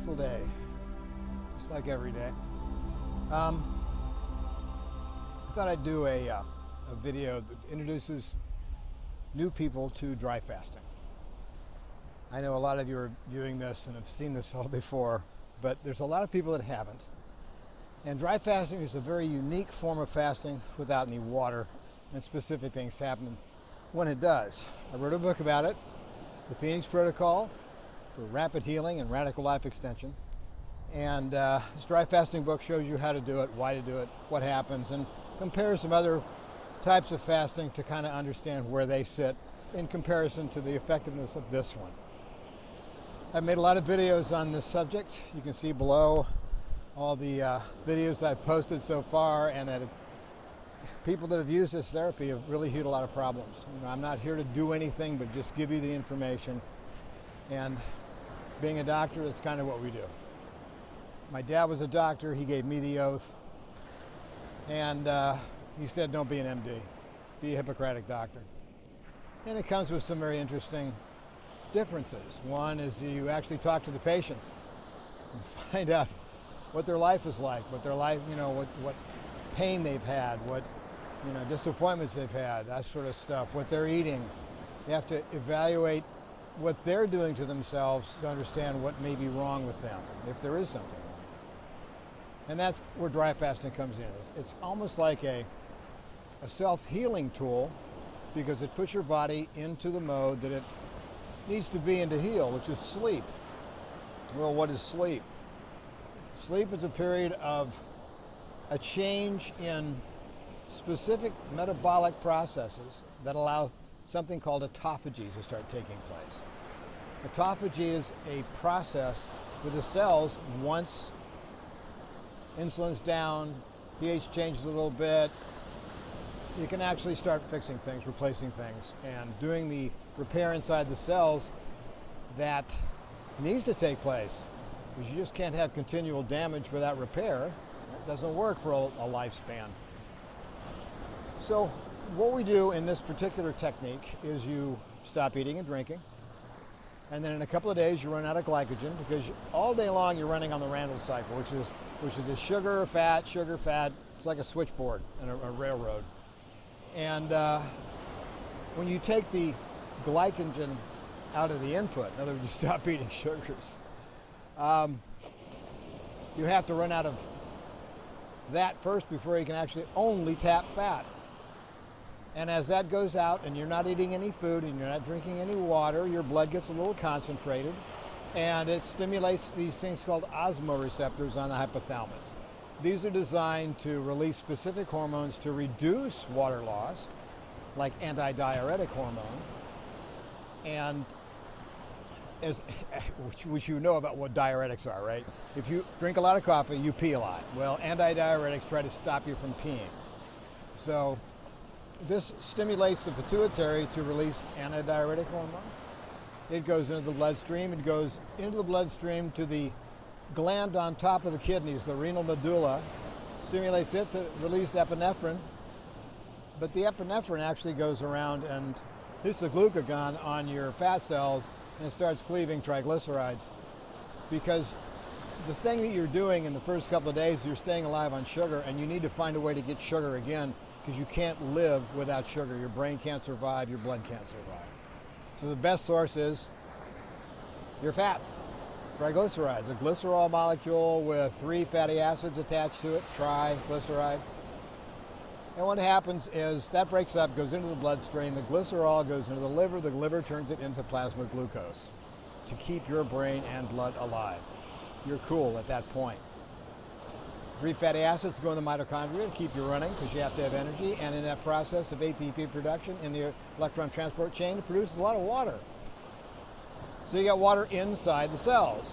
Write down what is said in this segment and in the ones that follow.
beautiful day, just like every day. I thought I'd do a video that introduces new people to dry fasting. I know a lot of you are viewing this and have seen this all before, but there's a lot of people that haven't. And dry fasting is a very unique form of fasting without any water, and specific things happen when it does. I wrote a book about it, The Phoenix Protocol for Rapid Healing and Radical Life Extension. And this dry fasting book shows you how to do it, why to do it, what happens, and compares some other types of fasting to kind of understand where they sit in comparison to the effectiveness of this one. I've made a lot of videos on this subject. You can see below all the videos I've posted so far, and that people that have used this therapy have really healed a lot of problems. You know, I'm not here to do anything but just give you the information. And being a doctor, that's kind of what we do. My dad was a doctor. He gave me the oath. And he said, don't be an MD. Be a Hippocratic doctor. And it comes with some very interesting differences. One is you actually talk to the patients and find out what their life is like, what their life, you know, what pain they've had, what, you know, disappointments they've had, that sort of stuff, what they're eating. You have to evaluate what they're doing to themselves to understand what may be wrong with them, if there is something wrong. And that's where dry fasting comes in. It's almost like a self-healing tool, because it puts your body into the mode that it needs to be in to heal, which is sleep. Well, what is sleep? Sleep is a period of a change in specific metabolic processes that allow something called autophagy to start taking place. Autophagy is a process where the cells, once insulin's down, pH changes a little bit, you can actually start fixing things, replacing things, and doing the repair inside the cells that needs to take place. Because you just can't have continual damage without repair. It doesn't work for a lifespan. So what we do in this particular technique is you stop eating and drinking, and then in a couple of days you run out of glycogen, because all day long you're running on the Randall cycle, which is a sugar, fat. It's like a switchboard and a railroad. And when you take the glycogen out of the input, in other words, you stop eating sugars, you have to run out of that first before you can actually only tap fat. And as that goes out and you're not eating any food and you're not drinking any water, your blood gets a little concentrated, and it stimulates these things called osmoreceptors on the hypothalamus. These are designed to release specific hormones to reduce water loss, like anti-diuretic hormone, and which you know about what diuretics are, right? If you drink a lot of coffee, you pee a lot. Well, anti-diuretics try to stop you from peeing. So this stimulates the pituitary to release antidiuretic hormone. It goes into the bloodstream. It goes into the bloodstream to the gland on top of the kidneys, the renal medulla, stimulates it to release epinephrine. But the epinephrine actually goes around and hits the glucagon on your fat cells, and it starts cleaving triglycerides. Because the thing that you're doing in the first couple of days, you're staying alive on sugar, and you need to find a way to get sugar again, because you can't live without sugar. Your brain can't survive, your blood can't survive. So the best source is your fat, triglycerides, a glycerol molecule with 3 fatty acids attached to it, triglyceride. And what happens is that breaks up, goes into the bloodstream, the glycerol goes into the liver turns it into plasma glucose to keep your brain and blood alive. You're cool at that point. 3 fatty acids go in the mitochondria to keep you running, because you have to have energy, and in that process of ATP production in the electron transport chain, it produces a lot of water. So you got water inside the cells.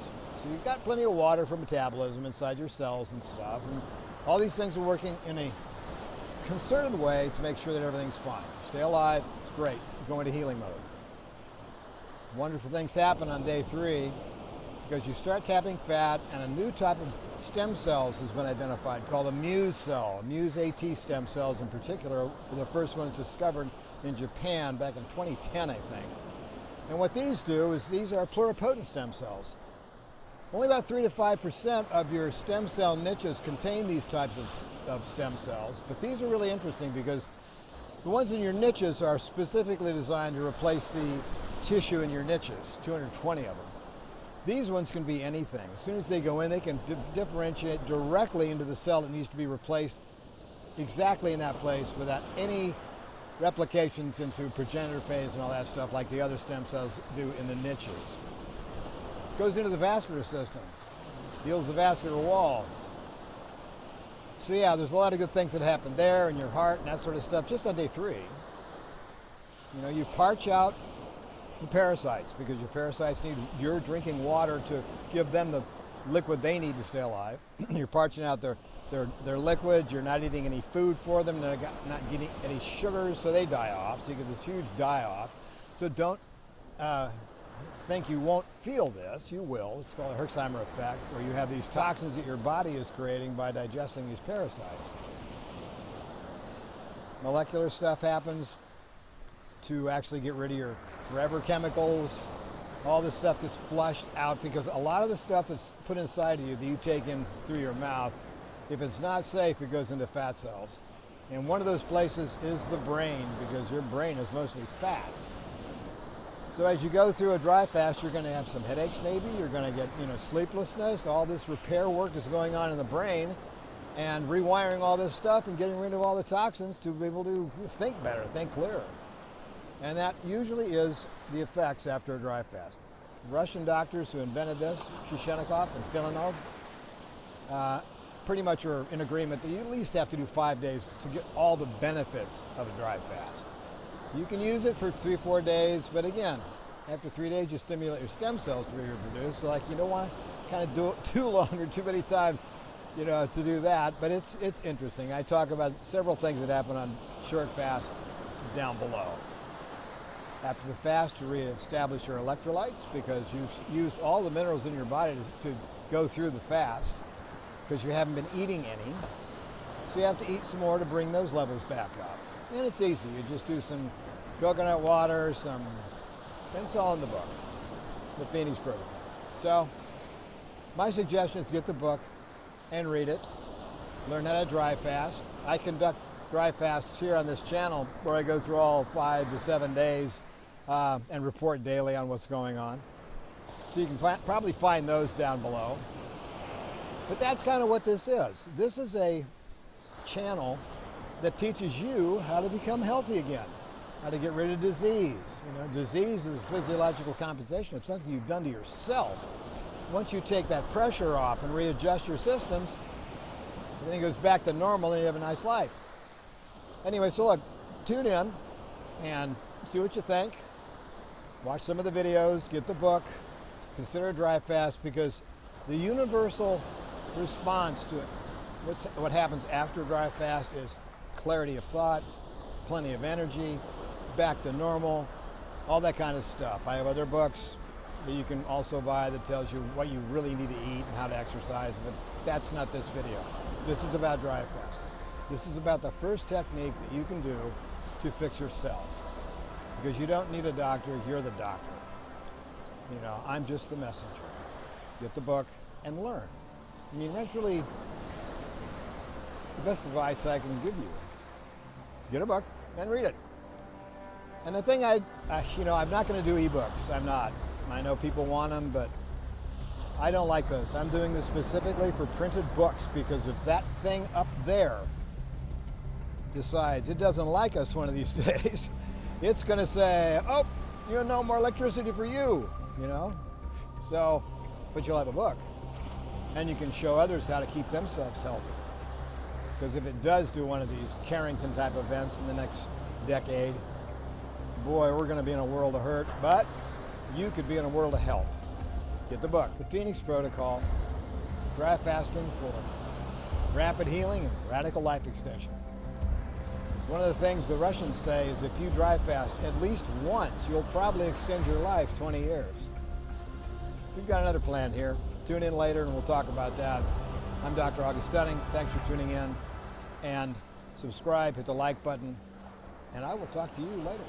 So you've got plenty of water for metabolism inside your cells and stuff, and all these things are working in a concerted way to make sure that everything's fine. Stay alive, it's great. You go into healing mode. Wonderful things happen on day 3, because you start tapping fat, and a new type of stem cells has been identified called a Muse cell. Muse AT stem cells in particular were the first ones discovered in Japan back in 2010, I think. And what these do is these are pluripotent stem cells. Only about 3 to 5% of your stem cell niches contain these types of stem cells, but these are really interesting because the ones in your niches are specifically designed to replace the tissue in your niches, 220 of them. These ones can be anything. As soon as they go in, they can differentiate directly into the cell that needs to be replaced exactly in that place without any replications into progenitor phase and all that stuff like the other stem cells do in the niches. Goes into the vascular system, heals the vascular wall. So yeah, there's a lot of good things that happen there in your heart and that sort of stuff just on day 3. You know, you parch out the parasites because your parasites need your drinking water to give them the liquid they need to stay alive. You're parching out their liquids, you're not eating any food for them, they're not getting any sugars, so they die off, so you get this huge die-off. So don't think you won't feel this, you will. It's called a Herxheimer effect, where you have these toxins that your body is creating by digesting these parasites. Molecular stuff happens to actually get rid of your forever chemicals. All this stuff gets flushed out because a lot of the stuff that's put inside of you that you take in through your mouth, if it's not safe, it goes into fat cells. And one of those places is the brain, because your brain is mostly fat. So as you go through a dry fast, you're going to have some headaches maybe, you're going to get sleeplessness, all this repair work is going on in the brain, and rewiring all this stuff and getting rid of all the toxins to be able to think better, think clearer. And that usually is the effects after a dry fast. Russian doctors who invented this, Shishnikov and Filanov, pretty much are in agreement that you at least have to do 5 days to get all the benefits of a dry fast. You can use it for 3-4 days, but again, after 3 days you stimulate your stem cells to reproduce. So like, you don't want to kind of do it too long or too many times, to do that. But it's interesting. I talk about several things that happen on short fast down below. After the fast, you reestablish your electrolytes because you've used all the minerals in your body to go through the fast because you haven't been eating any. So you have to eat some more to bring those levels back up. And it's easy. You just do some coconut water, it's all in the book, the Phoenix Protocol. So my suggestion is get the book and read it. Learn how to dry fast. I conduct dry fasts here on this channel where I go through all 5 to 7 days and report daily on what's going on. So you can probably find those down below. But that's kind of what this is. This is a channel that teaches you how to become healthy again, how to get rid of disease. Disease is physiological compensation of something you've done to yourself. Once you take that pressure off and readjust your systems, everything goes back to normal and you have a nice life. Anyway, so look, tune in and see what you think. Watch some of the videos, get the book, consider a dry fast, because the universal response to it, what happens after a dry fast is clarity of thought, plenty of energy, back to normal, all that kind of stuff. I have other books that you can also buy that tells you what you really need to eat and how to exercise, but that's not this video. This is about dry fasting. This is about the first technique that you can do to fix yourself. Because you don't need a doctor, you're the doctor. I'm just the messenger. Get the book and learn. That's really the best advice I can give you. Get a book and read it. And the thing I'm not going to do ebooks. I'm not. I know people want them, but I don't like those. I'm doing this specifically for printed books, because if that thing up there decides it doesn't like us one of these days, it's going to say, oh, no more electricity for you, So, but you'll have a book. And you can show others how to keep themselves healthy. Because if it does do one of these Carrington type events in the next decade, boy, we're going to be in a world of hurt, but you could be in a world of health. Get the book, The Phoenix Protocol, Dry Fasting for Rapid Healing and Radical Life Extension. One of the things the Russians say is if you dry fast at least once, you'll probably extend your life 20 years. We've got another plan here. Tune in later and we'll talk about that. I'm Dr. August Dunning. Thanks for tuning in. And subscribe, hit the like button, and I will talk to you later.